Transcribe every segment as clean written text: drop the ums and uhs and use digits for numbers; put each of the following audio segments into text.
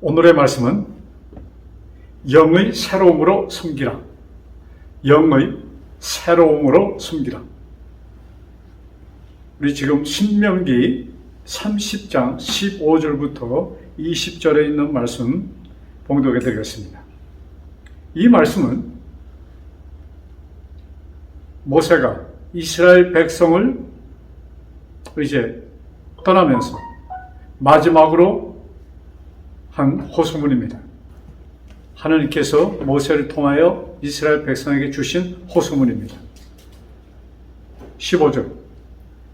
오늘의 말씀은 영의 새로움으로 섬기라. 영의 새로움으로 섬기라. 우리 지금 신명기 30장 15절부터 20절에 있는 말씀 봉독해 드리겠습니다. 이 말씀은 모세가 이스라엘 백성을 이제 떠나면서 마지막으로 한 호소문입니다. 하나님께서 모세를 통하여 이스라엘 백성에게 주신 호소문입니다. 15절.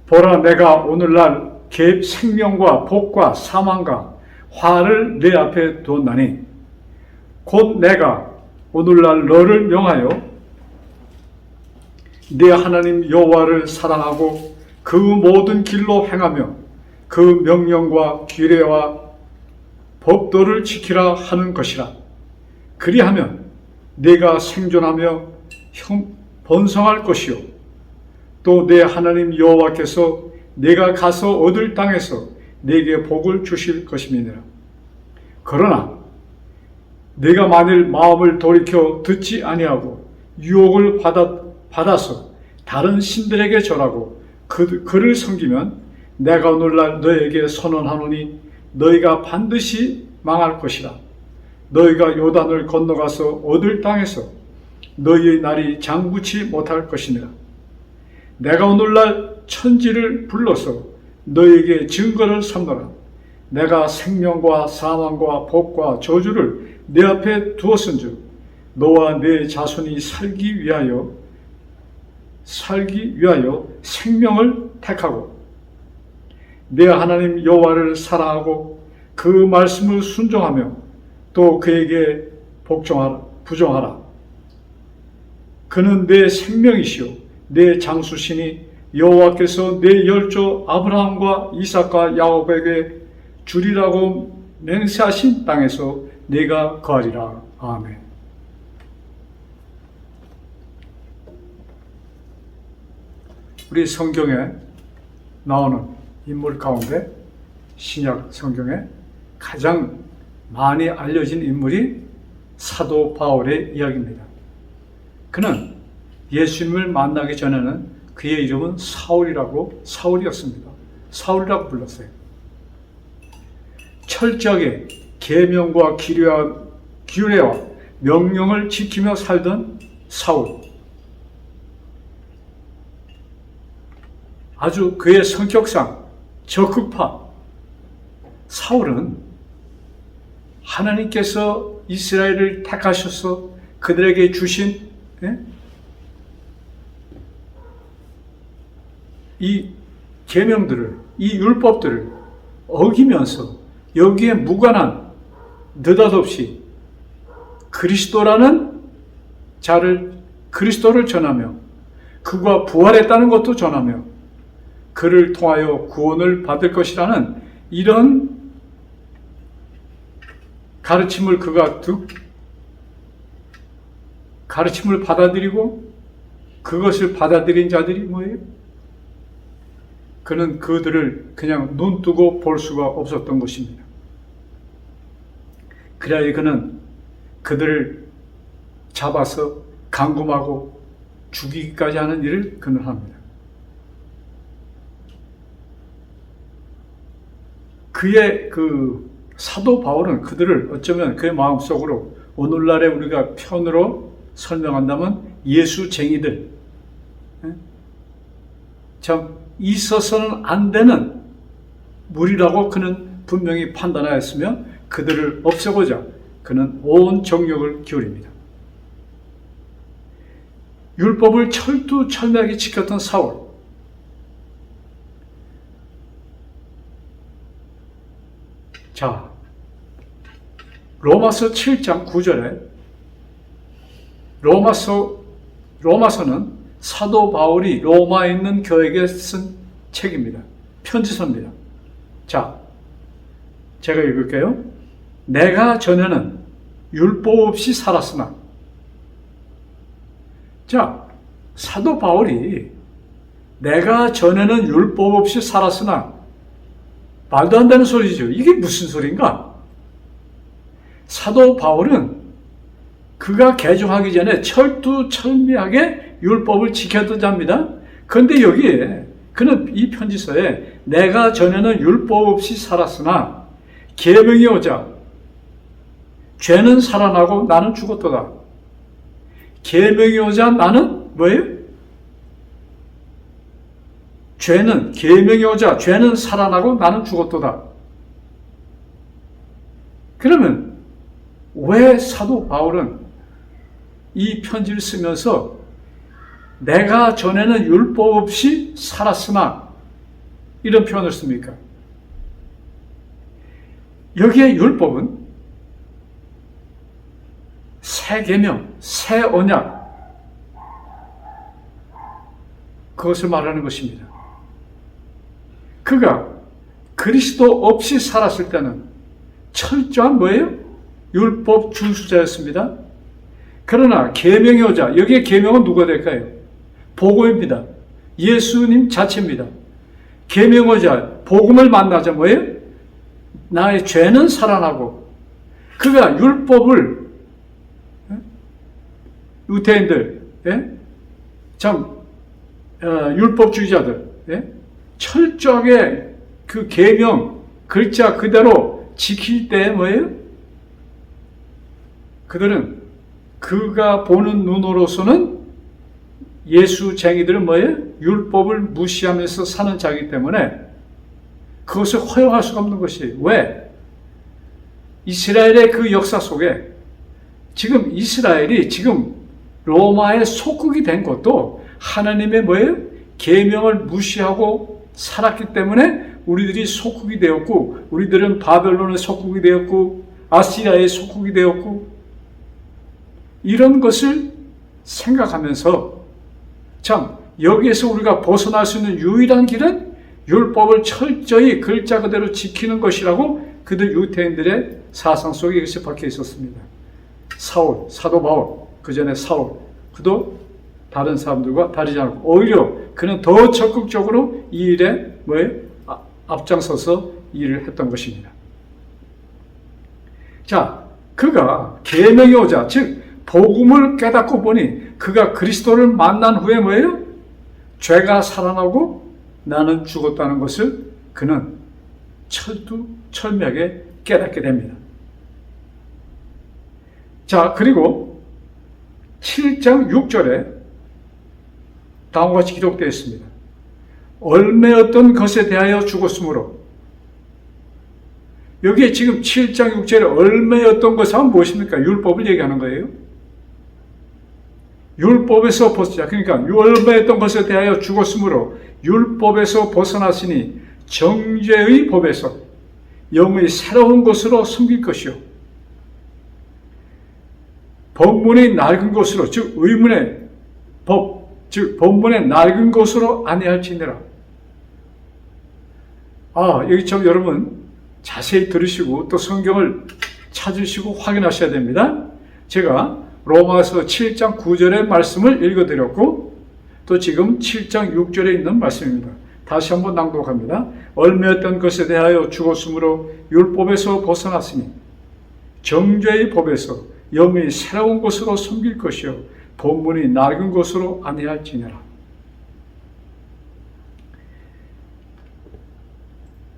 보라, 내가 오늘날 생명과 복과 사망과 화를 내 앞에 두었나니 곧 내가 오늘날 너를 명하여 네 하나님 여호와를 사랑하고 그 모든 길로 행하며 그 명령과 규례와 법도를 지키라 하는 것이라. 그리하면 네가 생존하며 번성할 것이요 또 내 하나님 여호와께서 네가 가서 얻을 땅에서 네게 복을 주실 것임이니라. 그러나 네가 만일 마음을 돌이켜 듣지 아니하고 유혹을 받아서 다른 신들에게 절하고 그를 섬기면 내가 오늘날 너에게 선언하노니 너희가 반드시 망할 것이라. 너희가 요단을 건너가서 얻을 땅에서 너희의 날이 장구치 못할 것이니라. 내가 오늘날 천지를 불러서 너희에게 증거를 삼노라. 내가 생명과 사망과 복과 저주를 내 앞에 두었은즉 너와 네 자손이 살기 위하여 생명을 택하고 내 하나님 여호와를 사랑하고 그 말씀을 순종하며 또 그에게 부정하라. 그는 내 생명이시요 내 장수시니 여호와께서 내 열조 아브라함과 이삭과 야곱에게 주리라고 맹세하신 땅에서 네가 거하리라. 아멘. 우리 성경에 나오는 인물 가운데 신약 성경에 가장 많이 알려진 인물이 사도 바울의 이야기입니다. 그는 예수님을 만나기 전에는 그의 이름은 사울이었습니다. 사울이라고 불렀어요. 철저하게 계명과 규례와 명령을 지키며 살던 사울. 아주 그의 성격상 적극파. 사울은 하나님께서 이스라엘을 택하셔서 그들에게 주신 이 계명들을, 이 율법들을 어기면서 여기에 무관한 느닷없이 그리스도라는 그리스도를 전하며 그가 부활했다는 것도 전하며 그를 통하여 구원을 받을 것이라는 이런 가르침을 가르침을 받아들이고 그것을 받아들인 자들이 뭐예요? 그는 그들을 그냥 눈 뜨고 볼 수가 없었던 것입니다. 그래야 그는 그들을 잡아서 감금하고 죽이기까지 하는 일을 그는 합니다. 그의 사도 바울은 그들을 어쩌면 그의 마음속으로 오늘날에 우리가 편으로 설명한다면 예수쟁이들, 참 있어서는 안 되는 무리라고 그는 분명히 판단하였으며 그들을 없애고자 그는 온 정력을 기울입니다. 율법을 철두철미하게 지켰던 사울. 자, 로마서 7장 9절에 로마서는 사도 바울이 로마에 있는 교회에게 쓴 책입니다. 편지서입니다. 자, 제가 읽을게요. 내가 전에는 율법 없이 살았으나. 자, 사도 바울이 내가 전에는 율법 없이 살았으나 말도 안 되는 소리죠. 이게 무슨 소린가? 사도 바울은 그가 개종하기 전에 철두철미하게 율법을 지켰던 자입니다. 그런데 여기에 그는 이 편지서에 내가 전에는 율법 없이 살았으나 계명이 오자 죄는 살아나고 나는 죽었도다. 계명이 오자 나는 뭐예요? 계명이 오자 죄는 살아나고 나는 죽었도다. 그러면 왜 사도 바울은 이 편지를 쓰면서 내가 전에는 율법 없이 살았으나 이런 표현을 씁니까? 여기에 율법은 새 계명, 새 언약 그것을 말하는 것입니다. 그가 그리스도 없이 살았을 때는 철저한 뭐예요? 율법 준수자였습니다. 그러나 계명이 오자 여기에 계명은 누가 될까요? 복음입니다. 예수님 자체입니다. 계명 오자 복음을 만나자 뭐예요? 나의 죄는 살아나고 그가 율법을 유대인들 율법주의자들 철저하게 그 계명 글자 그대로 지킬 때 뭐예요? 그들은 그가 보는 눈으로서는 예수쟁이들은 뭐예요? 율법을 무시하면서 사는 자이기 때문에 그것을 허용할 수가 없는 것이 왜? 이스라엘의 그 역사 속에 지금 이스라엘이 지금 로마의 속국이 된 것도 하나님의 뭐예요? 계명을 무시하고 살았기 때문에 우리들이 속국이 되었고 우리들은 바벨론의 속국이 되었고 아시리아의 속국이 되었고 이런 것을 생각하면서 참 여기에서 우리가 벗어날 수 있는 유일한 길은 율법을 철저히 글자 그대로 지키는 것이라고 그들 유대인들의 사상 속에 이것이 박혀 있었습니다. 사도 바울, 그 전에 사울, 그도 다른 사람들과 다르지 않고 오히려 그는 더 적극적으로 이 일에 앞장서서 일을 했던 것입니다. 자, 그가 계명이 오자, 즉 복음을 깨닫고 보니 그가 그리스도를 만난 후에 뭐예요? 죄가 살아나고 나는 죽었다는 것을 그는 철두철미하게 깨닫게 됩니다. 자, 그리고 7장 6절에 다음과 같이 기록되어 있습니다. 얼매였던 것에 대하여 죽었으므로 여기에 지금 7장 6절에 얼매였던 것은 하면 무엇입니까? 율법을 얘기하는 거예요. 율법에서 벗자 그러니까 얼매였던 것에 대하여 죽었으므로 율법에서 벗어났으니 정죄의 법에서 영의 새로운 것으로 섬길 것이요 법문의 낡은 것으로 즉 의문의 법 즉 법문의 낡은 것으로 아니할지니라. 여기 좀 여러분 자세히 들으시고 또 성경을 찾으시고 확인하셔야 됩니다. 제가 로마서 7장 9절의 말씀을 읽어드렸고 또 지금 7장 6절에 있는 말씀입니다. 다시 한번 낭독합니다. 얼매였던 것에 대하여 죽었으므로 율법에서 벗어났으니 정죄의 법에서 영의 새로운 것으로 섬길 것이요 본문이 낡은 것으로 아니할지니라.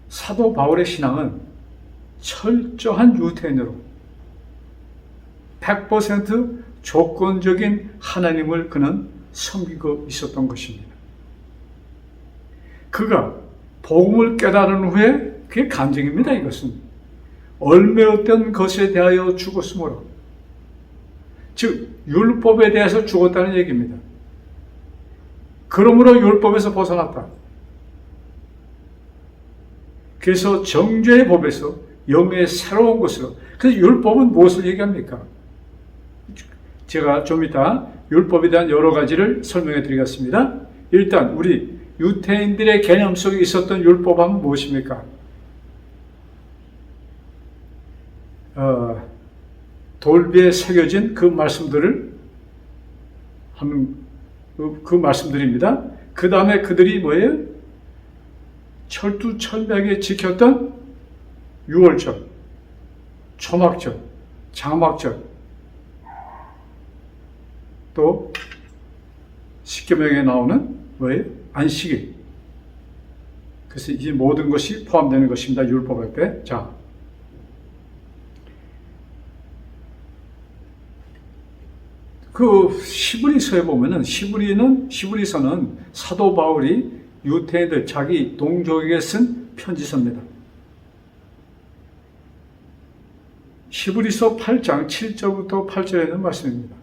사도 바울의 신앙은 철저한 유대인으로 100% 조건적인 하나님을 그는 섬기고 있었던 것입니다. 그가 복음을 깨달은 후에 그게 간증입니다. 이것은 얼매였던 것에 대하여 죽었으므로 즉 율법에 대해서 죽었다는 얘기입니다. 그러므로 율법에서 벗어났다. 그래서 정죄의 법에서 영의 새로운 것으로 그래서 율법은 무엇을 얘기합니까? 제가 좀 이따 율법에 대한 여러 가지를 설명해 드리겠습니다. 일단 우리 유대인들의 개념 속에 있었던 율법은 무엇입니까? 돌비에 새겨진 그 말씀들을 하는 그 말씀들입니다. 그 다음에 그들이 뭐예요? 철두철미하게 지켰던 유월절, 초막절, 장막절, 또 십계명에 나오는 뭐예요? 안식일. 그래서 이 모든 것이 포함되는 것입니다. 율법할 때. 자, 그 히브리서에 보면은 히브리서는 사도 바울이 유대인들 자기 동족에게 쓴 편지서입니다. 히브리서 8장 7절부터 8절에 있는 말씀입니다.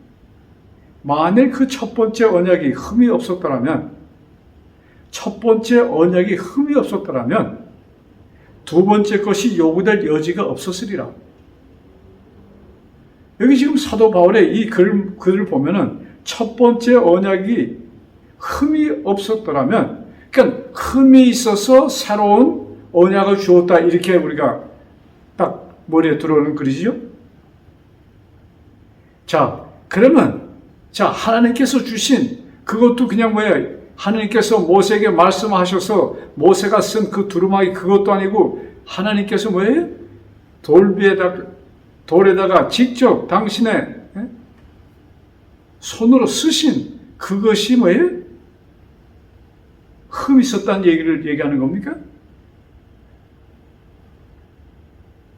만일 그 첫 번째 언약이 흠이 없었더라면 두 번째 것이 요구될 여지가 없었으리라. 여기 지금 사도 바울의 이 글을 보면은 첫 번째 언약이 흠이 없었더라면, 그러니까 흠이 있어서 새로운 언약을 주었다, 이렇게 우리가 딱 머리에 들어오는 글이지요. 자, 그러면 하나님께서 주신 그것도 그냥 뭐예요? 하나님께서 모세에게 말씀하셔서 모세가 쓴 그 두루마기 그것도 아니고 하나님께서 뭐예요? 돌에다가 직접 당신의 손으로 쓰신 그것이 뭐예요? 흠이 있었다는 얘기를 얘기하는 겁니까?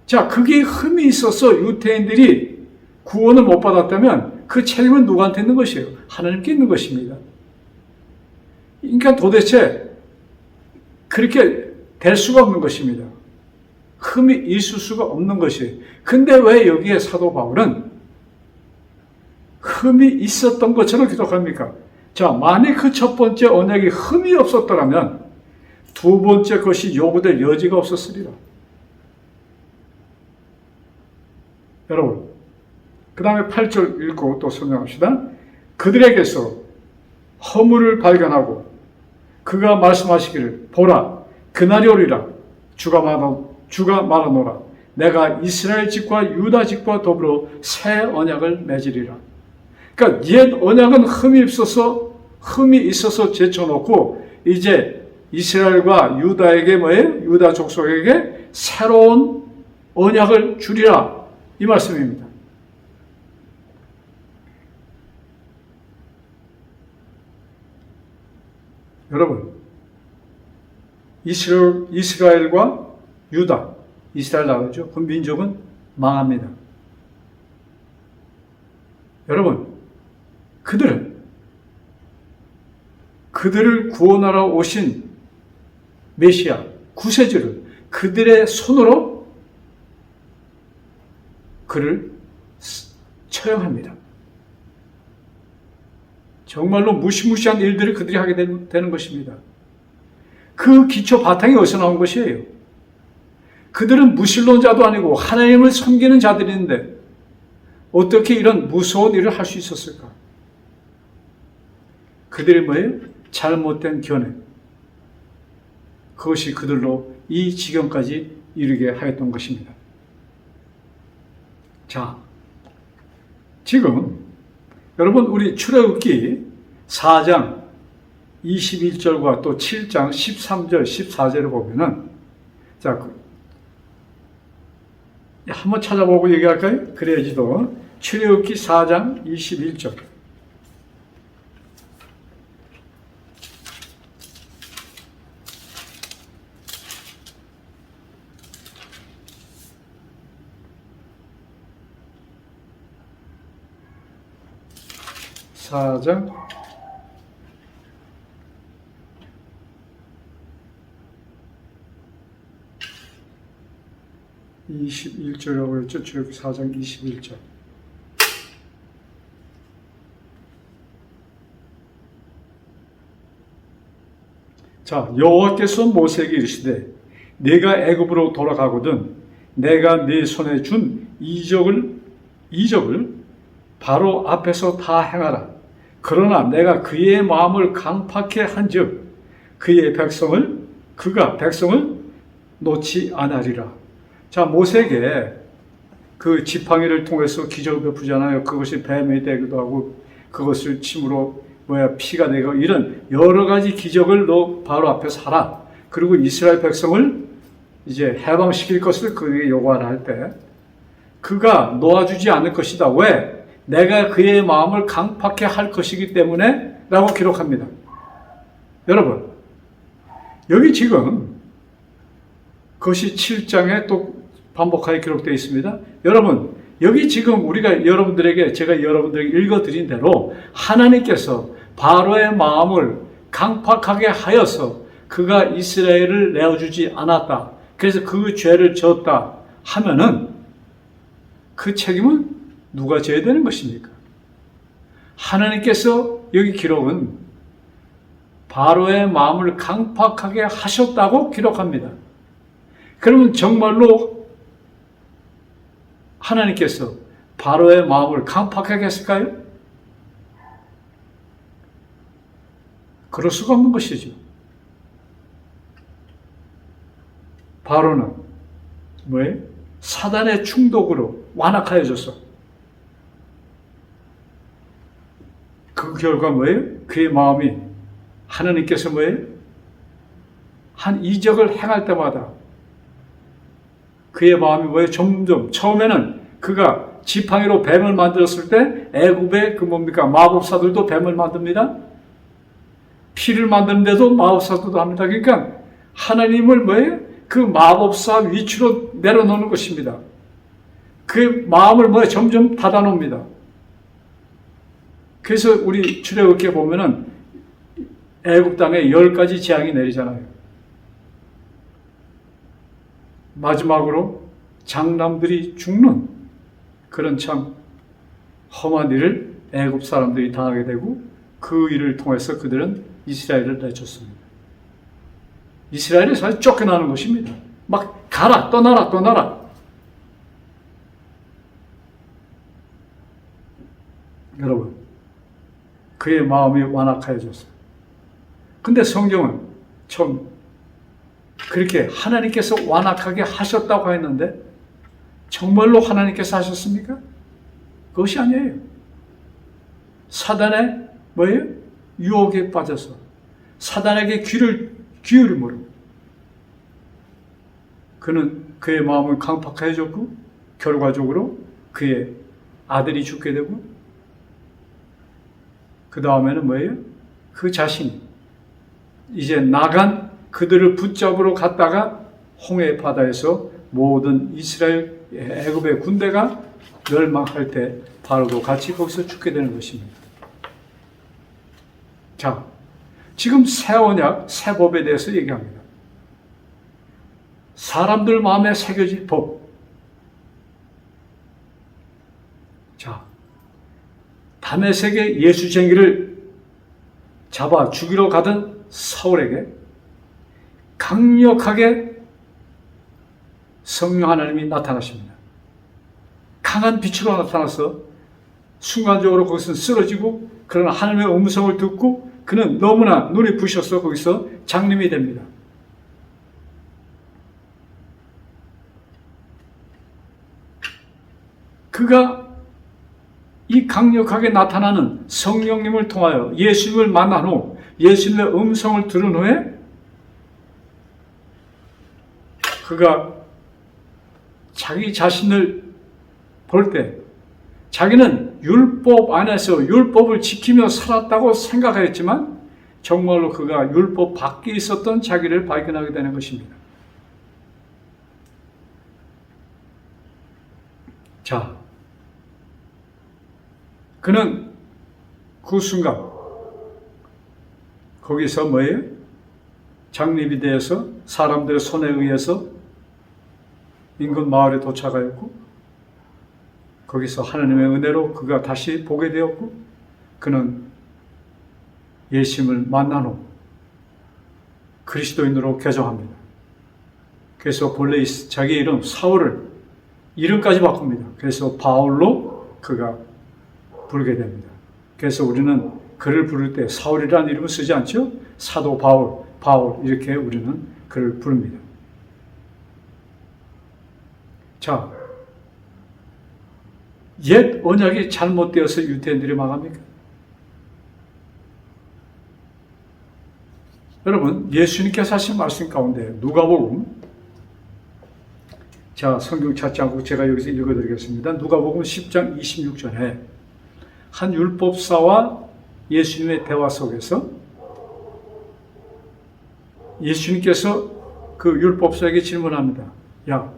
자, 그게 흠이 있어서 유대인들이 구원을 못 받았다면 그 책임은 누구한테 있는 것이에요? 하나님께 있는 것입니다. 그러니까 도대체 그렇게 될 수가 없는 것입니다. 흠이 있을 수가 없는 것이에요. 근데 왜 여기에 사도 바울은 흠이 있었던 것처럼 기록합니까? 자, 만약 그 첫 번째 언약이 흠이 없었더라면 두 번째 것이 요구될 여지가 없었으리라. 여러분, 그 다음에 8절 읽고 또 설명합시다. 그들에게서 허물을 발견하고 그가 말씀하시기를 보라, 그날이 오리라. 주가 말하노라. 내가 이스라엘 집과 유다 집과 더불어 새 언약을 맺으리라. 그러니까 옛 언약은 흠이 있어서 제쳐놓고 이제 이스라엘과 유다에게 뭐예요? 유다 족속에게 새로운 언약을 주리라, 이 말씀입니다. 여러분, 이스라엘과 유다, 이스라엘 나오죠. 그 민족은 망합니다. 여러분, 그들을 구원하러 오신 메시아, 구세주를 그들의 손으로 그를 처형합니다. 정말로 무시무시한 일들을 그들이 하게 되는 것입니다. 그 기초 바탕이 어디서 나온 것이에요? 그들은 무신론자도 아니고 하나님을 섬기는 자들인데 어떻게 이런 무서운 일을 할 수 있었을까? 그들의 뭐예요? 잘못된 견해. 그것이 그들로 이 지경까지 이르게 하였던 것입니다. 자, 지금 여러분, 우리 출애굽기 4장 21절과 또 7장 13절, 14절을 보면은, 자, 한번 찾아보고 얘기할까요? 그래야지도. 출애굽기 4장 21절. 사장 21절이라고 했죠. 출애굽기 4장 21절. 자, 여호와께서 모세에게 이르시되 네가 애굽으로 돌아가거든 내가 네 손에 준 이적을 바로 앞에서 다 행하라. 그러나 내가 그의 마음을 강팍해 한즉 그가 백성을 놓지 않으리라. 자, 모세에게 그 지팡이를 통해서 기적을 베푸잖아요. 그것이 뱀이 되기도 하고 그것을 침으로 피가 되고 이런 여러 가지 기적을 너 바로 앞에서 하라. 그리고 이스라엘 백성을 이제 해방시킬 것을 그에게 요구하라 할 때, 그가 놓아주지 않을 것이다. 왜? 내가 그의 마음을 강팍해 할 것이기 때문에 라고 기록합니다. 여러분, 여기 지금 그것이 7장에 또 반복하게 기록되어 있습니다. 여러분, 여기 지금 제가 여러분들에게 읽어드린 대로 하나님께서 바로의 마음을 강팍하게 하여서 그가 이스라엘을 내어주지 않았다. 그래서 그 죄를 졌다 하면은 그 책임은 누가 져야 되는 것입니까? 하나님께서 여기 기록은 바로의 마음을 강팍하게 하셨다고 기록합니다. 그러면 정말로 하나님께서 바로의 마음을 강팍하게 했을까요? 그럴 수가 없는 것이죠. 바로는 뭐예요? 사단의 충독으로 완악하여졌어. 그 결과 뭐예요? 그의 마음이 하나님께서 뭐예요? 한 이적을 행할 때마다 그의 마음이 뭐예요? 점점 처음에는 그가 지팡이로 뱀을 만들었을 때 애굽의 마법사들도 뱀을 만듭니다. 피를 만드는데도 마법사들도 합니다. 그러니까 하나님을 뭐예요? 그 마법사 위치로 내려놓는 것입니다. 그 마음을 점점 닫아놓습니다. 그래서 우리 출애굽기에 보면은 애굽 땅에 10가지 재앙이 내리잖아요. 마지막으로 장남들이 죽는 그런 참 험한 일을 애굽 사람들이 당하게 되고 그 일을 통해서 그들은 이스라엘을 내쫓습니다. 이스라엘이 사실 쫓겨나는 것입니다. 막 가라, 떠나라. 여러분, 그의 마음이 완악해졌어요. 근데 성경은 처음 그렇게 하나님께서 완악하게 하셨다고 했는데 정말로 하나님께서 하셨습니까? 그것이 아니에요. 사단의 유혹에 빠져서 사단에게 귀를 기울임으로 그는 그의 마음을 강팍해졌고 결과적으로 그의 아들이 죽게 되고 그 다음에는 그 자신이 이제 나간 그들을 붙잡으러 갔다가 홍해 바다에서 모든 이스라엘 애굽의 군대가 멸망할 때 바로도 같이 거기서 죽게 되는 것입니다. 자, 지금 새 언약, 새 법에 대해서 얘기합니다. 사람들 마음에 새겨질 법. 자, 다메섹의 예수쟁이를 잡아 죽이러 가던 사울에게 강력하게 성령 하나님이 나타나십니다. 강한 빛으로 나타나서 순간적으로 거기서 쓰러지고 그러나 하나님의 음성을 듣고 그는 너무나 눈이 부셔서 거기서 장님이 됩니다. 그가 이 강력하게 나타나는 성령님을 통하여 예수님을 만난 후 예수님의 음성을 들은 후에 그가 자기 자신을 볼 때 자기는 율법 안에서 율법을 지키며 살았다고 생각하였지만 정말로 그가 율법 밖에 있었던 자기를 발견하게 되는 것입니다. 자, 그는 그 순간 거기서 장립이 되어서 사람들의 손에 의해서 인근 마을에 도착하였고 거기서 하나님의 은혜로 그가 다시 보게 되었고 그는 예수님을 만난 후 그리스도인으로 개종합니다. 그래서 본래 자기 이름 사울을 이름까지 바꿉니다. 그래서 바울로 그가 부르게 됩니다. 그래서 우리는 그를 부를 때 사울이라는 이름을 쓰지 않죠? 사도 바울 이렇게 우리는 그를 부릅니다. 자, 옛 언약이 잘못되어서 유대인들이 망합니까? 여러분, 예수님께서 하신 말씀 가운데 누가복음 자, 성경 찾지 않고 제가 여기서 읽어드리겠습니다. 누가복음 10장 26절에 한 율법사와 예수님의 대화 속에서 예수님께서 그 율법사에게 질문합니다. 야,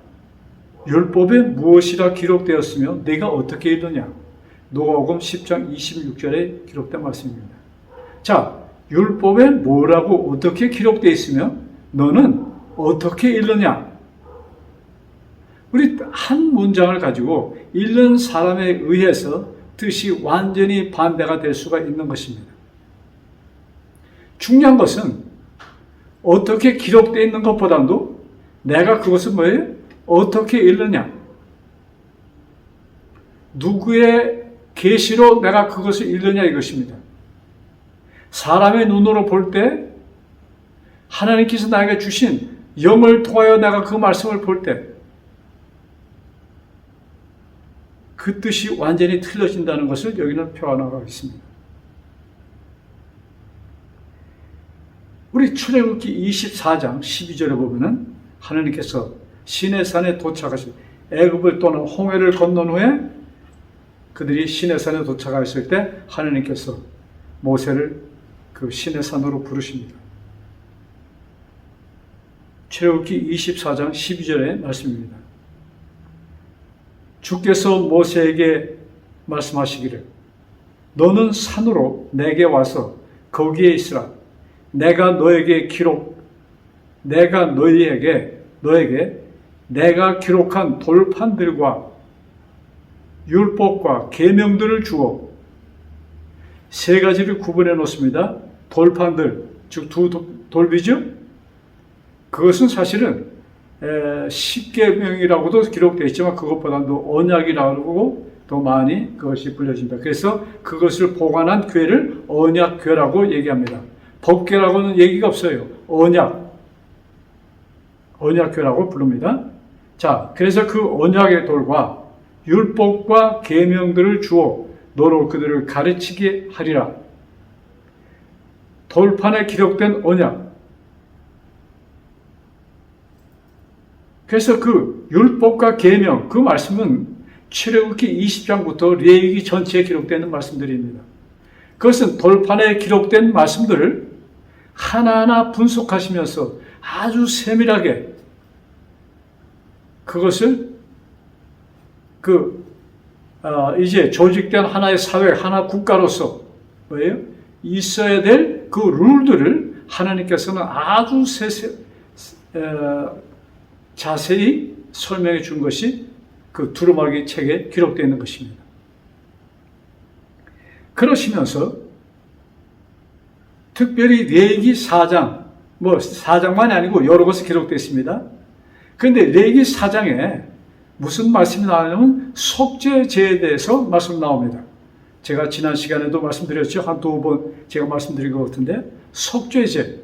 율법에 무엇이라 기록되었으며 내가 어떻게 읽느냐? 누가복음 10장 26절에 기록된 말씀입니다. 자, 율법에 뭐라고 어떻게 기록되어 있으며 너는 어떻게 읽느냐? 우리 한 문장을 가지고 읽는 사람에 의해서 뜻이 완전히 반대가 될 수가 있는 것입니다. 중요한 것은 어떻게 기록되어 있는 것보다도 내가 그것을 뭐예요? 어떻게 읽느냐? 누구의 계시로 내가 그것을 읽느냐 이것입니다. 사람의 눈으로 볼 때 하나님께서 나에게 주신 영을 통하여 내가 그 말씀을 볼 때 그 뜻이 완전히 틀려진다는 것을 여기는 표현하고 있습니다. 우리 출애굽기 24장 12절에 보면은 하나님께서 시내산에 도착하신 애굽을 떠난 홍해를 건넌 후에 그들이 시내산에 도착했을 때 하나님께서 모세를 그 시내산으로 부르십니다. 출애굽기 24장 12절의 말씀입니다. 주께서 모세에게 말씀하시기를 너는 산으로 내게 와서 거기에 있으라. 내가 너에게 내가 기록한 돌판들과 율법과 계명들을 주어 세 가지를 구분해 놓습니다. 돌판들, 즉 두 돌비죠. 그것은 사실은 10계명이라고도 기록되어 있지만 그것보다도 언약이라고 더 많이 그것이 불려집니다. 그래서 그것을 보관한 궤를 언약궤라고 얘기합니다. 법궤라고는 얘기가 없어요. 언약궤라고 부릅니다. 자, 그래서 그 언약의 돌과 율법과 계명들을 주어 너로 그들을 가르치게 하리라. 돌판에 기록된 언약. 그래서 그 율법과 계명, 그 말씀은 출애굽기 20장부터 레위기 전체에 기록되는 말씀들입니다. 그것은 돌판에 기록된 말씀들을 하나하나 분석하시면서 아주 세밀하게 그것을 이제 조직된 하나의 사회, 하나 국가로서 뭐예요? 있어야 될 그 룰들을 하나님께서는 아주 자세히 설명해 준 것이 그 두루마기 책에 기록되어 있는 것입니다. 그러시면서 특별히 레위기 4장, 4장만이 아니고 여러 것이 기록되어 있습니다. 그런데 레위기 4장에 무슨 말씀이 나오냐면 속죄제에 대해서 말씀 나옵니다. 제가 지난 시간에도 말씀드렸죠. 한 두 번 제가 말씀드린 것 같은데 속죄제,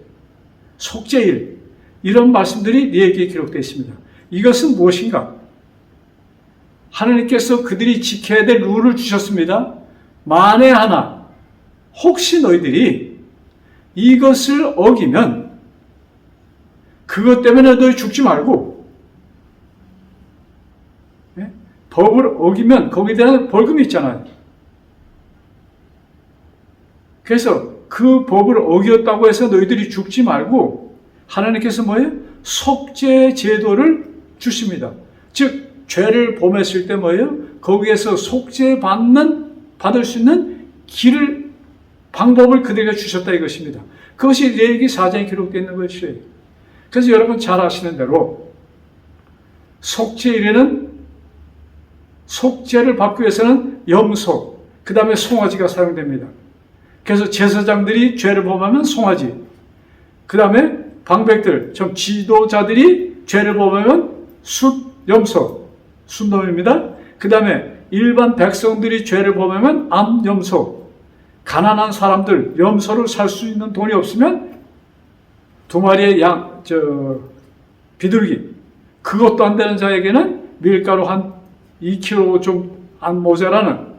속죄일 이런 말씀들이 레위기에 기록되어 있습니다. 이것은 무엇인가? 하나님께서 그들이 지켜야 될 룰을 주셨습니다. 만에 하나 혹시 너희들이 이것을 어기면 그것 때문에 너희 죽지 말고 법을 어기면 거기에 대한 벌금이 있잖아요. 그래서 그 법을 어겼다고 해서 너희들이 죽지 말고 하나님께서 뭐예요? 속죄 제도를 주십니다. 즉 죄를 범했을 때 뭐예요? 거기에서 속죄 받을 수 있는 방법을 그들에게 주셨다 이것입니다. 그것이 레위기 4장에 기록되어 있는 것이에요. 그래서 여러분 잘 아시는 대로 속죄일에는 속죄를 받기 위해서는 염소, 그 다음에 송아지가 사용됩니다. 그래서 제사장들이 죄를 범하면 송아지, 그 다음에 방백들, 좀 지도자들이 죄를 범하면 염소, 순놈입니다. 그 다음에 일반 백성들이 죄를 범하면 암염소, 가난한 사람들, 염소를 살 수 있는 돈이 없으면 두 마리의 비둘기, 그것도 안 되는 자에게는 밀가루 한 2kg 좀 안 모자라는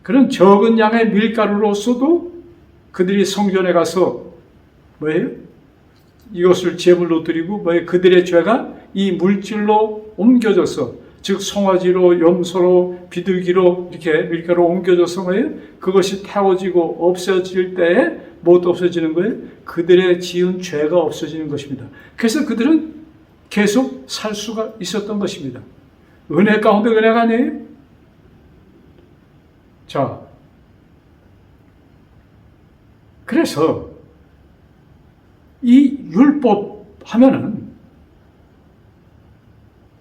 그런 적은 양의 밀가루로서도 그들이 성전에 가서 뭐예요? 이것을 제물로 드리고 그들의 죄가 이 물질로 옮겨져서, 즉 송아지로, 염소로, 비둘기로, 이렇게 밀가루 옮겨져서 그것이 태워지고 없어질 때에 못 없어지는 거예요? 그들의 지은 죄가 없어지는 것입니다. 그래서 그들은 계속 살 수가 있었던 것입니다. 은혜 가운데 은혜가 아니에요? 자, 그래서 이 율법 하면은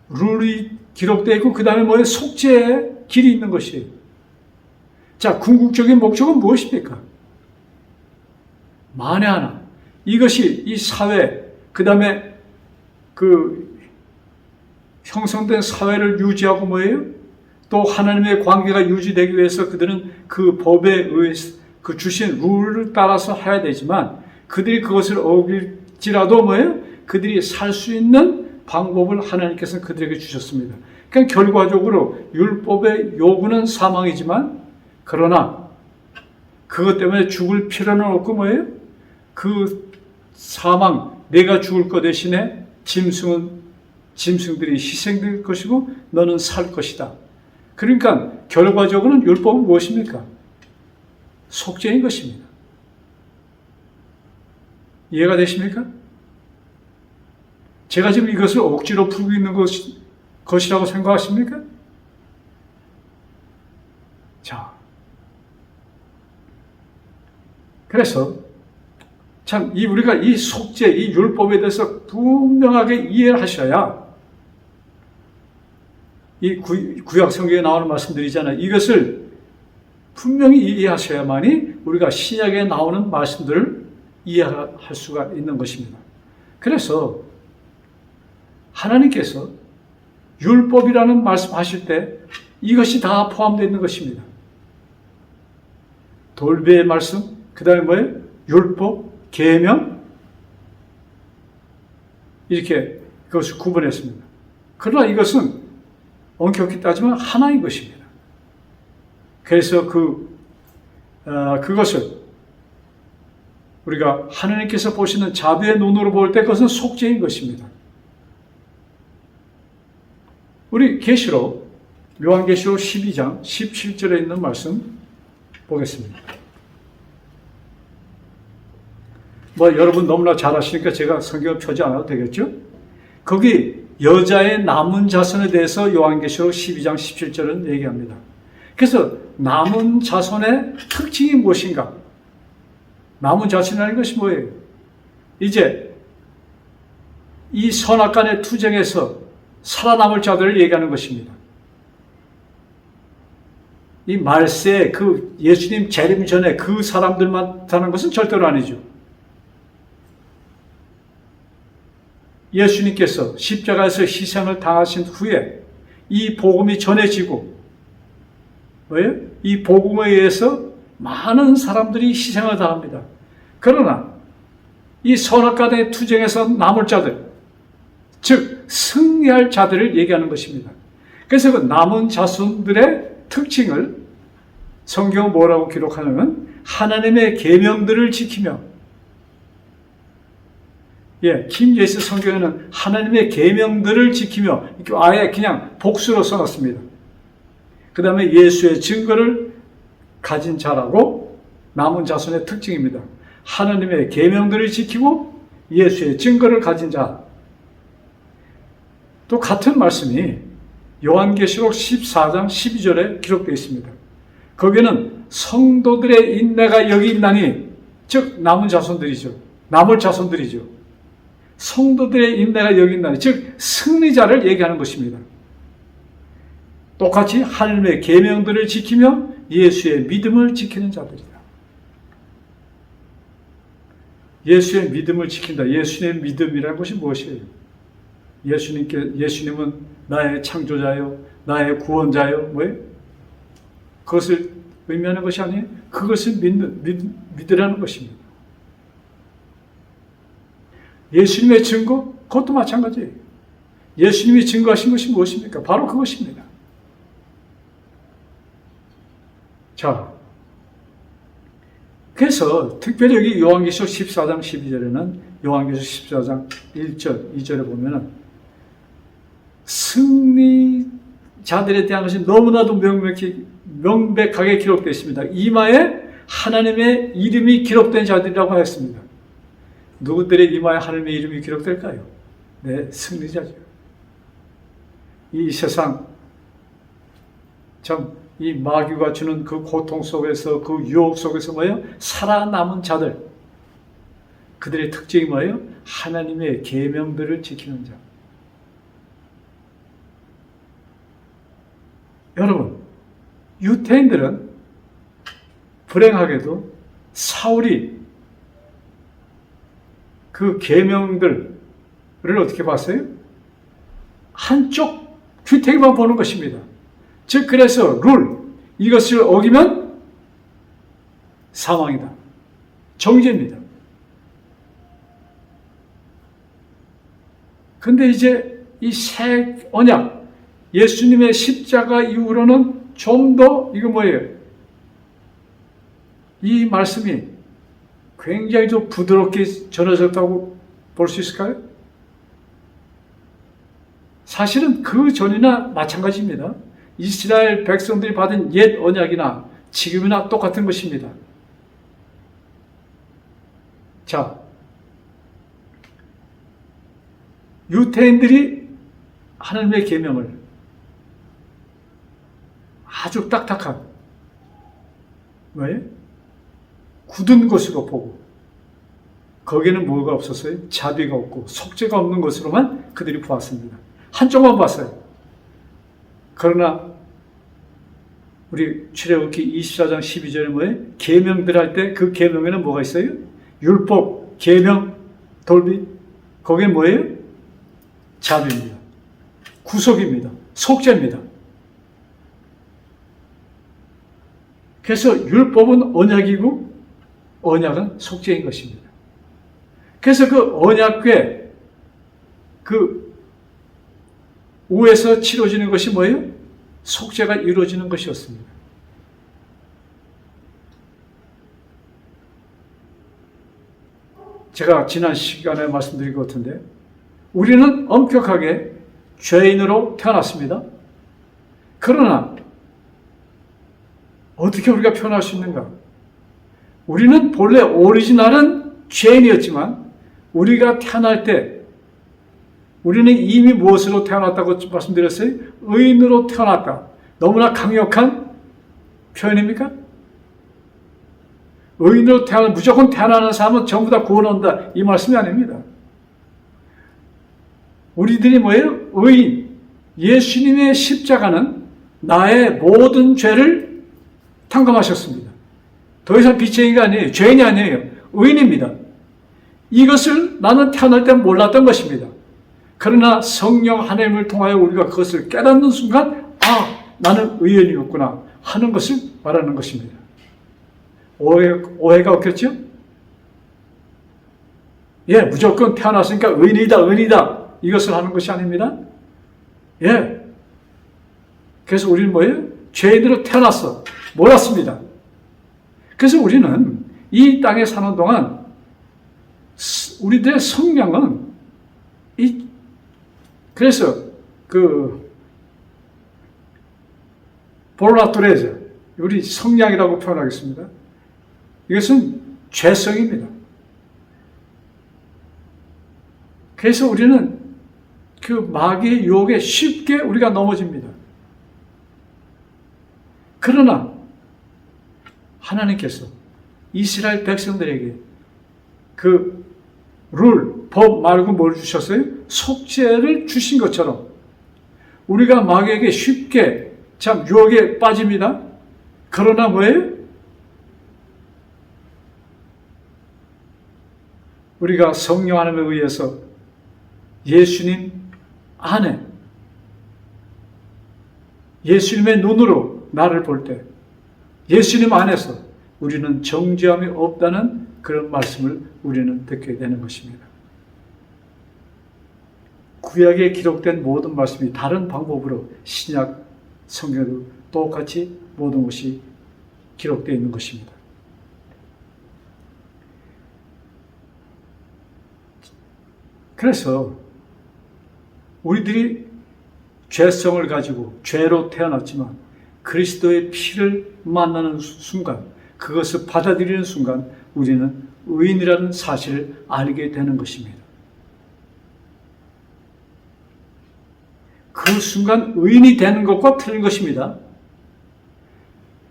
룰이 기록되어 있고 그 다음에 뭐예요? 속죄의 길이 있는 것이에요. 자, 궁극적인 목적은 무엇입니까? 만에 하나 이것이 이 사회, 그 다음에 그 형성된 사회를 유지하고 뭐예요? 또 하나님의 관계가 유지되기 위해서 그들은 그 법에 의해서 그 주신 룰을 따라서 해야 되지만, 그들이 그것을 어길지라도 뭐예요? 그들이 살 수 있는 방법을 하나님께서 그들에게 주셨습니다. 그러니까 결과적으로 율법의 요구는 사망이지만, 그러나 그것 때문에 죽을 필요는 없고 뭐예요? 그 사망, 내가 죽을 것 대신에 짐승들이 희생될 것이고 너는 살 것이다. 그러니까 결과적으로는 율법은 무엇입니까? 속죄인 것입니다. 이해가 되십니까? 제가 지금 이것을 억지로 풀고 있는 것이라고 생각하십니까? 자, 그래서 참 우리가 이 속죄, 이 율법에 대해서 분명하게 이해를 하셔야, 이 구약 성경에 나오는 말씀들이잖아요. 이것을 분명히 이해하셔야만이 우리가 신약에 나오는 말씀들을 이해할 수가 있는 것입니다. 그래서 하나님께서 율법이라는 말씀하실 때 이것이 다 포함되어 있는 것입니다. 돌배의 말씀, 그 다음에 뭐예요? 율법, 계명, 이렇게 그것을 구분했습니다. 그러나 이것은 엄격히 따지면 하나인 것입니다. 그래서 그것을 우리가 하나님께서 보시는 자비의 눈으로 볼 때 그것은 속죄인 것입니다. 우리 계시록, 요한계시록 12장 17절에 있는 말씀 보겠습니다. 여러분 너무나 잘 아시니까 제가 성경을 펴지 않아도 되겠죠? 거기 여자의 남은 자손에 대해서 요한계시록 12장 17절은 얘기합니다. 그래서 남은 자손의 특징이 무엇인가? 남은 자손이라는 것이 뭐예요? 이제 이 선악간의 투쟁에서 살아남을 자들을 얘기하는 것입니다. 이 말세, 그 예수님 재림 전에 그 사람들만 사는 것은 절대로 아니죠. 예수님께서 십자가에서 희생을 당하신 후에 이 복음이 전해지고, 왜요? 이 복음에 의해서 많은 사람들이 희생을 당합니다. 그러나 이 선악간의 투쟁에서 남을 자들, 즉 승리할 자들을 얘기하는 것입니다. 그래서 그 남은 자손들의 특징을 성경은 뭐라고 기록하냐면 하나님의 계명들을 지키며, 김예수 성경에는 하나님의 계명들을 지키며 아예 그냥 복수로 써놨습니다. 그 다음에 예수의 증거를 가진 자라고 남은 자손의 특징입니다. 하나님의 계명들을 지키고 예수의 증거를 가진 자. 또 같은 말씀이 요한계시록 14장 12절에 기록되어 있습니다. 거기는 성도들의 인내가 여기 있나니, 즉 남은 자손들이죠. 남을 자손들이죠. 성도들의 인내가 여기 있나니, 즉 승리자를 얘기하는 것입니다. 똑같이 하나님의 계명들을 지키며 예수의 믿음을 지키는 자들이다. 예수의 믿음을 지킨다. 예수의 믿음이라는 것이 무엇이에요? 예수님은 나의 창조자요, 나의 구원자요, 뭐예요? 그것을 의미하는 것이 아니에요. 그것을 믿으라는 것입니다. 예수님의 증거, 그것도 마찬가지예요. 예수님이 증거하신 것이 무엇입니까? 바로 그것입니다. 자, 그래서 특별히 여기 요한계시록 14장 12절에는 요한계시록 14장 1절, 2절에 보면은 승리자들에 대한 것이 너무나도 명백하게 기록되어 있습니다. 이마에 하나님의 이름이 기록된 자들이라고 하였습니다. 누구들의 이마에 하나님의 이름이 기록될까요? 네, 승리자죠. 이 세상 참 이 마귀가 주는 그 고통 속에서, 그 유혹 속에서 뭐예요? 살아남은 자들, 그들의 특징이 뭐예요? 하나님의 계명들을 지키는 자. 여러분, 유대인들은 불행하게도 사울이 그 계명들을 어떻게 봤어요? 한쪽 귀태기만 보는 것입니다. 즉, 그래서 이것을 어기면 사망이다. 정죄입니다. 근데 이제 이 새 언약, 예수님의 십자가 이후로는 좀 더, 이거 뭐예요? 이 말씀이 굉장히 좀 부드럽게 전해졌다고 볼 수 있을까요? 사실은 그 전이나 마찬가지입니다. 이스라엘 백성들이 받은 옛 언약이나 지금이나 똑같은 것입니다. 자, 유대인들이 하나님의 계명을 아주 딱딱한, 왜? 굳은 것으로 보고, 거기에는 뭐가 없었어요? 자비가 없고 속죄가 없는 것으로만 그들이 보았습니다. 한쪽만 봤어요. 그러나 우리 출애굽기 24장 12절에 뭐예요? 계명들 할 때 그 계명에는 뭐가 있어요? 율법, 계명, 돌비. 거기에 뭐예요? 자비입니다. 구속입니다. 속죄입니다. 그래서 율법은 언약이고 언약은 속죄인 것입니다. 그래서 그 언약궤 그 우에서 치러지는 것이 뭐예요? 속죄가 이루어지는 것이었습니다. 제가 지난 시간에 말씀드린 것 같은데, 우리는 엄격하게 죄인으로 태어났습니다. 그러나 어떻게 우리가 표현할 수 있는가? 우리는 본래 오리지널은 죄인이었지만 우리가 태어날 때 우리는 이미 무엇으로 태어났다고 말씀드렸어요? 의인으로 태어났다. 너무나 강력한 표현입니까? 의인으로 무조건 태어나는 사람은 전부 다 구원 얻는다. 이 말씀이 아닙니다. 우리들이 뭐예요? 의인. 예수님의 십자가는 나의 모든 죄를 탕감하셨습니다. 더 이상 빚쟁이가 아니에요. 죄인이 아니에요. 의인입니다. 이것을 나는 태어날 때 몰랐던 것입니다. 그러나 성령 하나님을 통하여 우리가 그것을 깨닫는 순간, 아, 나는 의인이었구나 하는 것을 말하는 것입니다. 오해가 없겠죠? 예, 무조건 태어났으니까 의인이다. 이것을 하는 것이 아닙니다. 예. 그래서 우리는 뭐예요? 죄인으로 태어났어. 몰랐습니다. 그래서 우리는 이 땅에 사는 동안 우리들의 성령은 그래서 볼라토레즈, 우리 성량이라고 표현하겠습니다. 이것은 죄성입니다. 그래서 우리는 그 마귀의 유혹에 쉽게 우리가 넘어집니다. 그러나 하나님께서 이스라엘 백성들에게 그 법 말고 뭘 주셨어요? 속죄를 주신 것처럼 우리가 마귀에게 쉽게 참 유혹에 빠집니다. 그러나 뭐예요? 우리가 성령 하나님에 의해서 예수님 안에 예수님의 눈으로 나를 볼 때 예수님 안에서 우리는 정죄함이 없다는 그런 말씀을 우리는 듣게 되는 것입니다. 구약에 기록된 모든 말씀이 다른 방법으로 신약 성경에도 똑같이 모든 것이 기록되어 있는 것입니다. 그래서 우리들이 죄성을 가지고 죄로 태어났지만 그리스도의 피를 만나는 순간, 그것을 받아들이는 순간 우리는 의인이라는 사실을 알게 되는 것입니다. 그 순간 의인이 되는 것과 틀린 것입니다.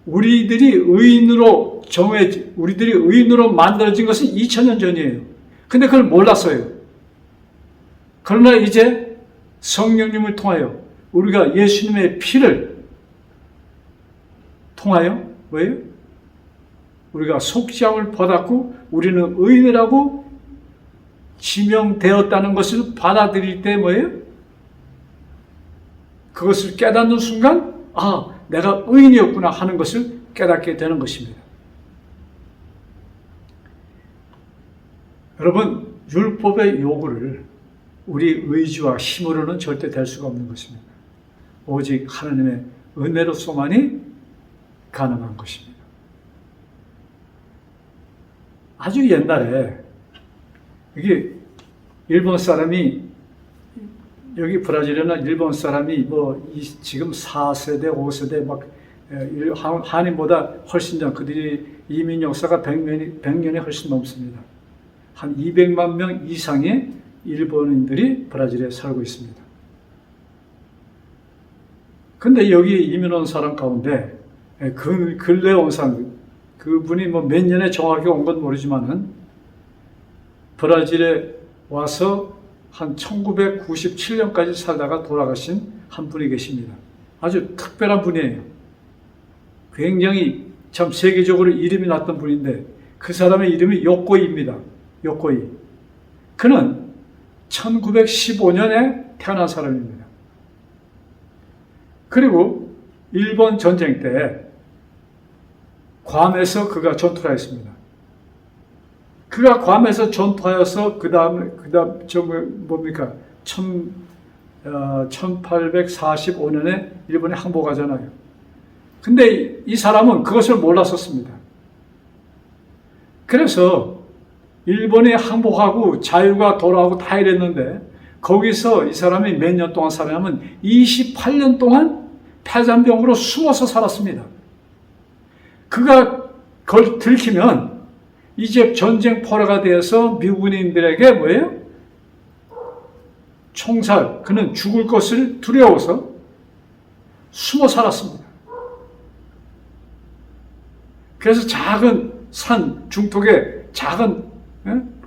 우리들이 의인으로 만들어진 것은 2000년 전이에요. 근데 그걸 몰랐어요. 그러나 이제 성령님을 통하여 우리가 예수님의 피를 통하여 왜요? 우리가 속죄함을 받았고 우리는 의인이라고 지명되었다는 것을 받아들일 때 뭐예요? 그것을 깨닫는 순간 내가 의인이었구나 하는 것을 깨닫게 되는 것입니다. 여러분, 율법의 요구를 우리 의지와 힘으로는 절대 될 수가 없는 것입니다. 오직 하나님의 은혜로서만이 가능한 것입니다. 아주 옛날에 이게 일본 사람이 여기 브라질이나 일본 사람이 지금 4세대, 5세대 한인보다 훨씬 전 그들이 이민 역사가 100년이 훨씬 넘습니다. 한 200만 명 이상의 일본인들이 브라질에 살고 있습니다. 근데 여기 이민 온 사람 가운데 근래 온 사람, 그분이 몇 년에 정확히 온 건 모르지만은 브라질에 와서 한 1997년까지 살다가 돌아가신 한 분이 계십니다. 아주 특별한 분이에요. 굉장히 참 세계적으로 이름이 났던 분인데 그 사람의 이름이 요코이입니다. 요코이. 그는 1915년에 태어난 사람입니다. 그리고 일본 전쟁 때 괌에서 그가 전투를 했습니다. 그가 괌에서 전투하여서 그 다음 1845년에 일본에 항복하잖아요. 근데 이 사람은 그것을 몰랐었습니다. 그래서 일본에 항복하고 자유가 돌아오고 다 이랬는데 거기서 이 사람이 몇 년 동안 살았냐면 28년 동안 폐잔병으로 숨어서 살았습니다. 그가 그걸 들키면 이제 전쟁 포로가 되어서 미군인들에게 뭐예요? 총살, 그는 죽을 것을 두려워서 숨어 살았습니다. 그래서 작은 산 중턱에 작은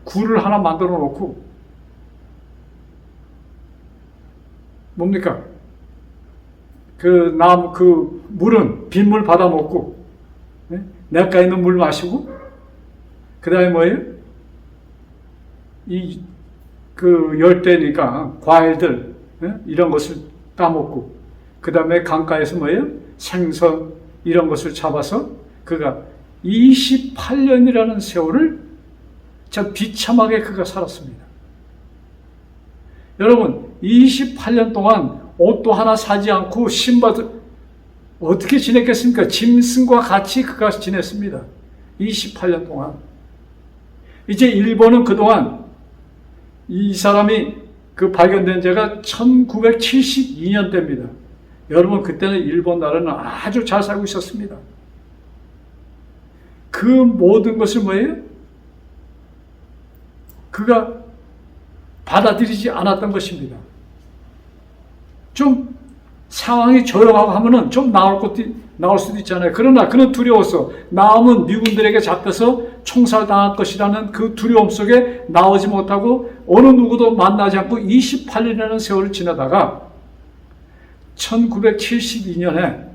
굴을 하나 만들어 놓고 뭡니까? 그 나무, 그 물은 빗물 받아 먹고 냇가에 있는 물 마시고 그 다음에 뭐예요? 그 열대니까 과일들 이런 것을 따먹고 그 다음에 강가에서 뭐예요? 생선 이런 것을 잡아서 그가 28년이라는 세월을 참 비참하게 그가 살았습니다. 여러분 28년 동안 옷도 하나 사지 않고 신발도 어떻게 지냈겠습니까? 짐승과 같이 그가 지냈습니다. 28년 동안. 이제 일본은 그동안 이 사람이 그 발견된 지가 1972년 때입니다. 여러분 그때는 일본 나라는 아주 잘 살고 있었습니다. 그 모든 것을 뭐예요? 그가 받아들이지 않았던 것입니다. 좀 상황이 조용하고 하면은 좀 나올 수도 있잖아요. 그러나 그는 두려워서 나오면 미군들에게 잡혀서 총살당할 것이라는 그 두려움 속에 나오지 못하고 어느 누구도 만나지 않고 28년이라는 세월을 지나다가 1972년에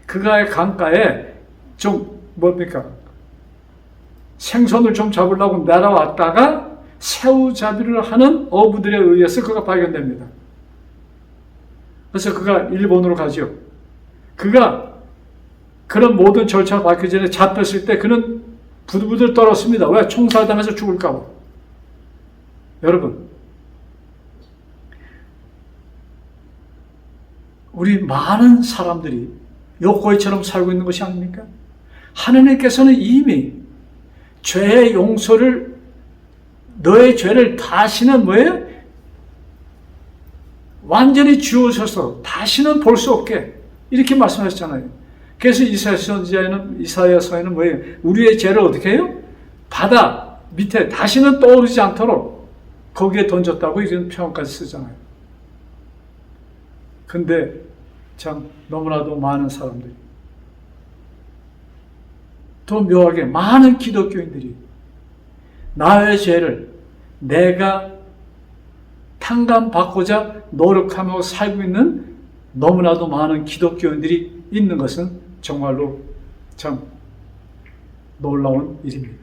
그가의 강가에 좀 생선을 좀 잡으려고 내려왔다가 새우잡이를 하는 어부들에 의해서 그가 발견됩니다. 그래서 그가 일본으로 가죠. 그가 그런 모든 절차가 받기 전에 잡혔을 때 그는 부들부들 떨었습니다. 왜? 총살당해서 죽을까 봐. 여러분, 우리 많은 사람들이 요코이처럼 살고 있는 것이 아닙니까? 하느님께서는 이미 죄의 용서를, 너의 죄를 다시는 뭐예요? 완전히 지워져서 다시는 볼 수 없게 이렇게 말씀하셨잖아요. 그래서 이사야서에는 뭐예요? 우리의 죄를 어떻게 해요? 바다 밑에 다시는 떠오르지 않도록 거기에 던졌다고 이런 표현까지 쓰잖아요. 근데 참 너무나도 많은 사람들이, 더 묘하게 많은 기독교인들이 나의 죄를 내가 탕감받고자 노력하며 살고 있는 너무나도 많은 기독교인들이 있는 것은 정말로 참 놀라운 일입니다.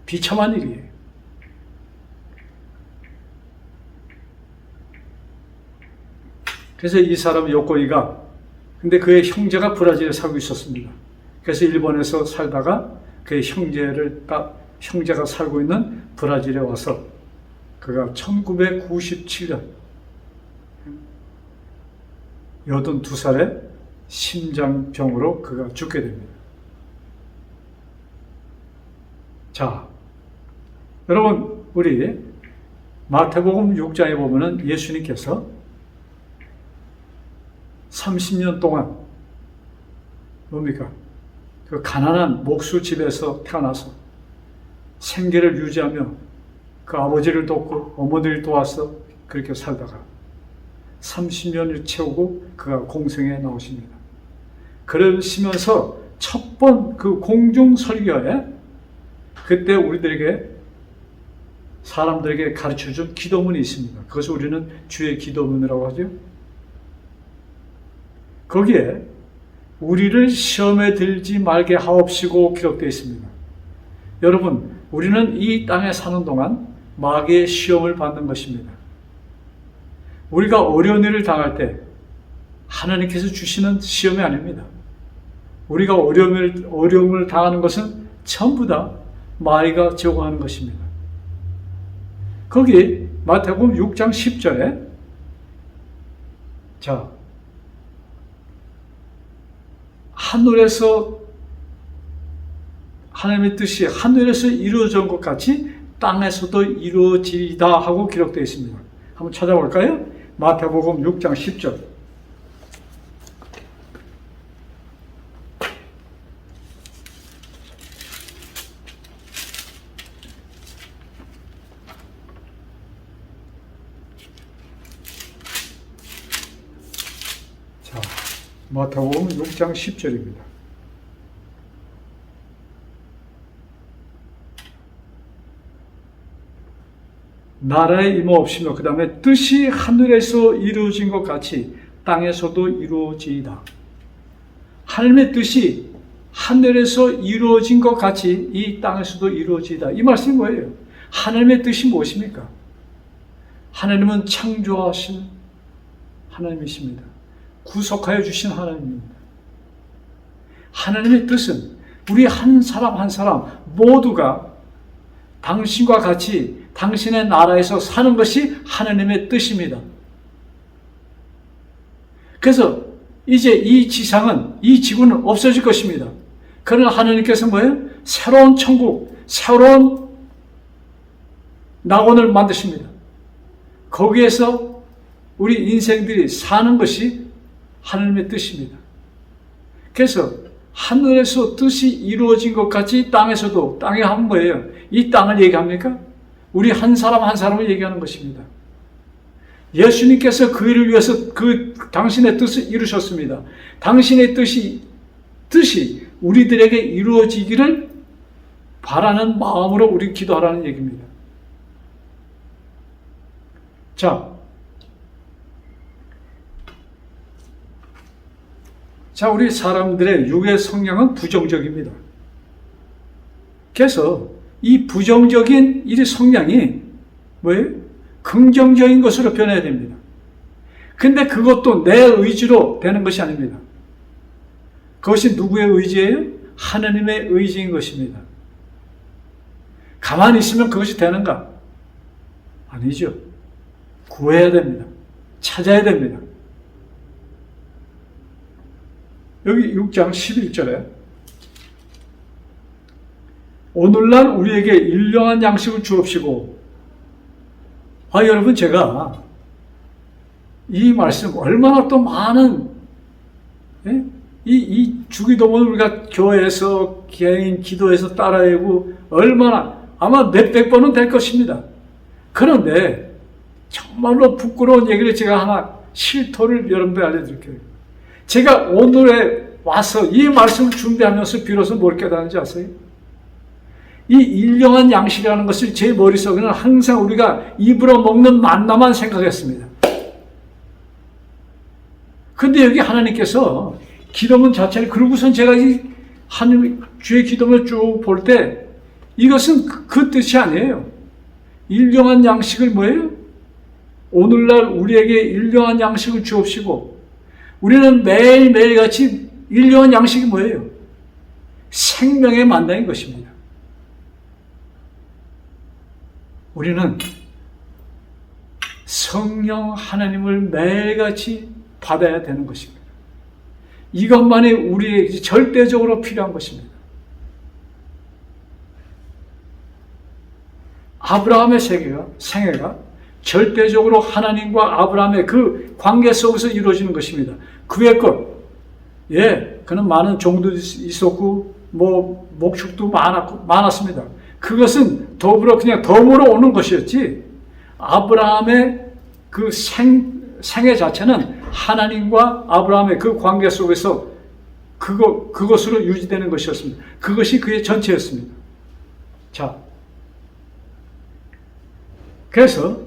비참한 일이에요. 그래서 이 사람 요코이가, 근데 그의 형제가 브라질에 살고 있었습니다. 그래서 일본에서 살다가 그의 형제가 살고 있는 브라질에 와서 그가 1997년 82살에 심장병으로 그가 죽게 됩니다. 자, 여러분, 우리 마태복음 6장에 보면은 예수님께서 30년 동안 뭡니까? 그 가난한 목수 집에서 태어나서 생계를 유지하며 그 아버지를 돕고 어머니를 도와서 그렇게 살다가 30년을 채우고 그가 공생에 나오십니다. 그러시면서 첫 번 그 공중 설교에 그때 우리들에게 사람들에게 가르쳐준 기도문이 있습니다. 그것을 우리는 주의 기도문이라고 하죠. 거기에 우리를 시험에 들지 말게 하옵시고 기록되어 있습니다. 여러분, 우리는 이 땅에 사는 동안 마귀의 시험을 받는 것입니다. 우리가 어려운 일을 당할 때 하나님께서 주시는 시험이 아닙니다. 우리가 어려움을 당하는 것은 전부 다 마귀가 제공하는 것입니다. 거기 마태복음 6장 10절에 자, 하늘에서 하나님의 뜻이 하늘에서 이루어진 것 같이 땅에서도 이루어지리다 하고 기록되어 있습니다. 한번 찾아볼까요? 마태복음 6장 10절. 자, 마태복음 6장 10절입니다. 나라의 임하 없이며 그 다음에 뜻이 하늘에서 이루어진 것 같이 땅에서도 이루어지이다. 하나님의 뜻이 하늘에서 이루어진 것 같이 이 땅에서도 이루어지이다. 이 말씀이 뭐예요? 하나님의 뜻이 무엇입니까? 하나님은 창조하신 하나님이십니다. 구속하여 주신 하나님입니다. 하나님의 뜻은 우리 한 사람 한 사람 모두가 당신과 같이 당신의 나라에서 사는 것이 하나님의 뜻입니다. 그래서 이제 이 지상은, 이 지구는 없어질 것입니다. 그러나 하나님께서 뭐예요? 새로운 천국, 새로운 낙원을 만드십니다. 거기에서 우리 인생들이 사는 것이 하나님의 뜻입니다. 그래서 하늘에서 뜻이 이루어진 것 같이 땅에서도, 땅에 하면 뭐예요? 이 땅을 얘기합니까? 우리 한 사람 한 사람을 얘기하는 것입니다. 예수님께서 그 일을 위해서 당신의 뜻을 이루셨습니다. 당신의 뜻이 우리들에게 이루어지기를 바라는 마음으로 우리 기도하라는 얘기입니다. 자, 우리 사람들의 육의 성향은 부정적입니다. 그래서 이 부정적인 이 성향이 뭐예요? 긍정적인 것으로 변해야 됩니다. 근데 그것도 내 의지로 되는 것이 아닙니다. 그것이 누구의 의지예요? 하나님의 의지인 것입니다. 가만히 있으면 그것이 되는가? 아니죠. 구해야 됩니다. 찾아야 됩니다. 여기 6장 11절에 오늘날 우리에게 일용한 양식을 주옵시고. 여러분, 제가 이 말씀 얼마나 또 많은, 예? 이 주기도문을 우리가 교회에서 개인 기도에서 따라하고 얼마나 아마 몇백 번은 될 것입니다. 그런데 정말로 부끄러운 얘기를 제가 하나 실토를 여러분들 알려드릴게요. 제가 오늘에 와서 이 말씀을 준비하면서 비로소 뭘 깨달은지 아세요? 이 일용한 양식이라는 것을 제 머릿속에는 항상 우리가 입으로 먹는 만나만 생각했습니다. 근데 여기 하나님께서 기도문 자체를, 그러고선 제가 이 하나님 주의 기도문을 쭉 볼 때 이것은 그 뜻이 아니에요. 일용한 양식을 뭐예요? 오늘날 우리에게 일용한 양식을 주옵시고, 우리는 매일매일 같이 일용한 양식이 뭐예요? 생명의 만나인 것입니다. 우리는 성령 하나님을 매일같이 받아야 되는 것입니다. 이것만이 우리에게 절대적으로 필요한 것입니다. 아브라함의 생애가 절대적으로 하나님과 아브라함의 그 관계 속에서 이루어지는 것입니다. 그의 것, 그는 많은 종도 있었고, 목축도 많았습니다. 그것은 더불어 덤으로 오는 것이었지, 아브라함의 그 생애 자체는 하나님과 아브라함의 그 관계 속에서 그것으로 유지되는 것이었습니다. 그것이 그의 전체였습니다. 자, 그래서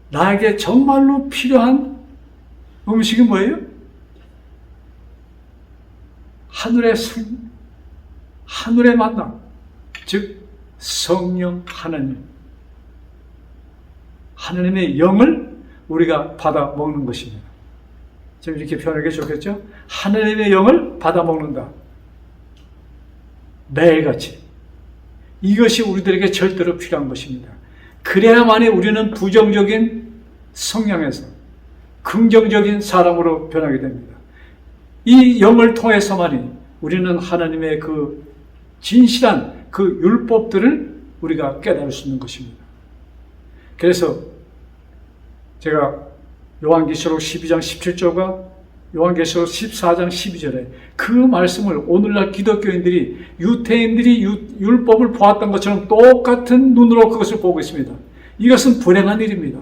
나에게 정말로 필요한 음식이 뭐예요? 하늘의 만남, 즉 성령 하나님, 하나님의 영을 우리가 받아 먹는 것입니다. 지금 이렇게 표현하기 좋겠죠? 하나님의 영을 받아 먹는다. 매일같이. 이것이 우리들에게 절대로 필요한 것입니다. 그래야만이 우리는 부정적인 성향에서 긍정적인 사람으로 변하게 됩니다. 이 영을 통해서만이 우리는 하나님의 그 진실한 그 율법들을 우리가 깨달을 수 있는 것입니다. 그래서 제가 요한계시록 12장 17절과 요한계시록 14장 12절에 그 말씀을 오늘날 기독교인들이 유대인들이 율법을 보았던 것처럼 똑같은 눈으로 그것을 보고 있습니다. 이것은 불행한 일입니다.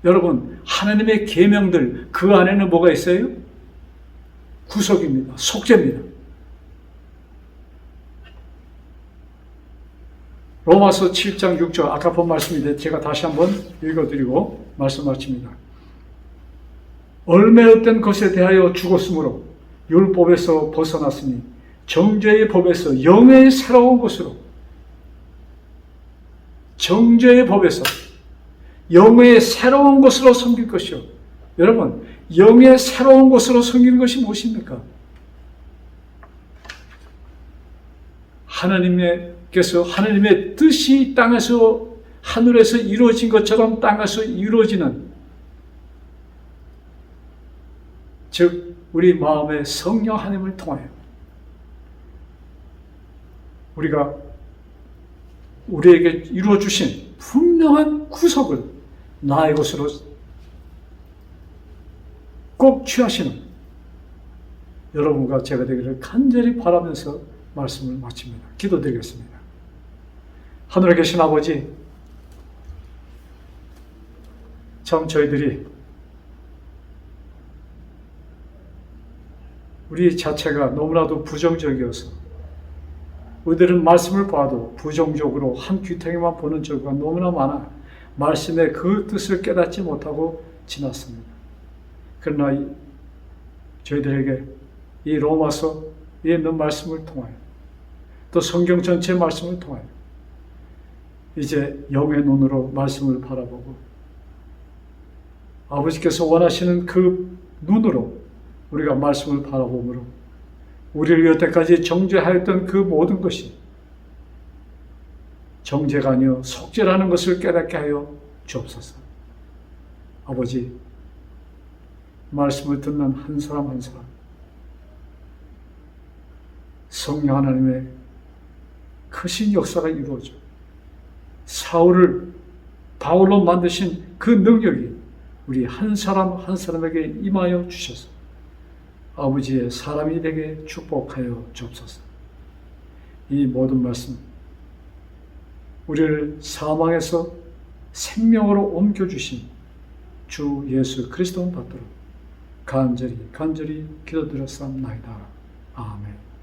여러분, 하나님의 계명들, 그 안에는 뭐가 있어요? 구속입니다. 속죄입니다. 로마서 7장 6절, 아까 본 말씀인데 제가 다시 한번 읽어드리고 말씀 마칩니다. 얼매었던 것에 대하여 죽었으므로 율법에서 벗어났으니 정죄의 법에서 영의 새로운 것으로, 정죄의 법에서 영의 새로운 것으로 섬길 것이요. 여러분, 영의 새로운 것으로 섬기는 것이 무엇입니까? 하나님께서 하나님의 뜻이 땅에서 하늘에서 이루어진 것처럼 땅에서 이루어지는, 즉 우리 마음의 성령 하나님을 통하여 우리에게 이루어 주신 분명한 구속을 나의 것으로 꼭 취하시는 여러분과 제가 되기를 간절히 바라면서 말씀을 마칩니다. 기도드리겠습니다. 하늘에 계신 아버지, 참 저희들이 우리 자체가 너무나도 부정적이어서 우리들은 말씀을 봐도 부정적으로 한 귀퉁이만 보는 적이 너무나 많아 말씀의 그 뜻을 깨닫지 못하고 지났습니다. 그러나 저희들에게 이 로마서에 있는 말씀을 통하여 또 성경 전체 말씀을 통하여 이제 영의 눈으로 말씀을 바라보고 아버지께서 원하시는 그 눈으로 우리가 말씀을 바라보므로 우리를 여태까지 정죄하였던 그 모든 것이 정죄가 아니요 속죄라는 것을 깨닫게 하여 주옵소서. 아버지, 말씀을 듣는 한 사람 한 사람 성령 하나님의 크신 역사가 이루어져 사울을 바울로 만드신 그 능력이 우리 한 사람 한 사람에게 임하여 주셔서 아버지의 사람이 되게 축복하여 주옵소서. 이 모든 말씀 우리를 사망에서 생명으로 옮겨주신 주 예수 그리스도 받도록 간절히 기도드렸사옵나이다. 아멘.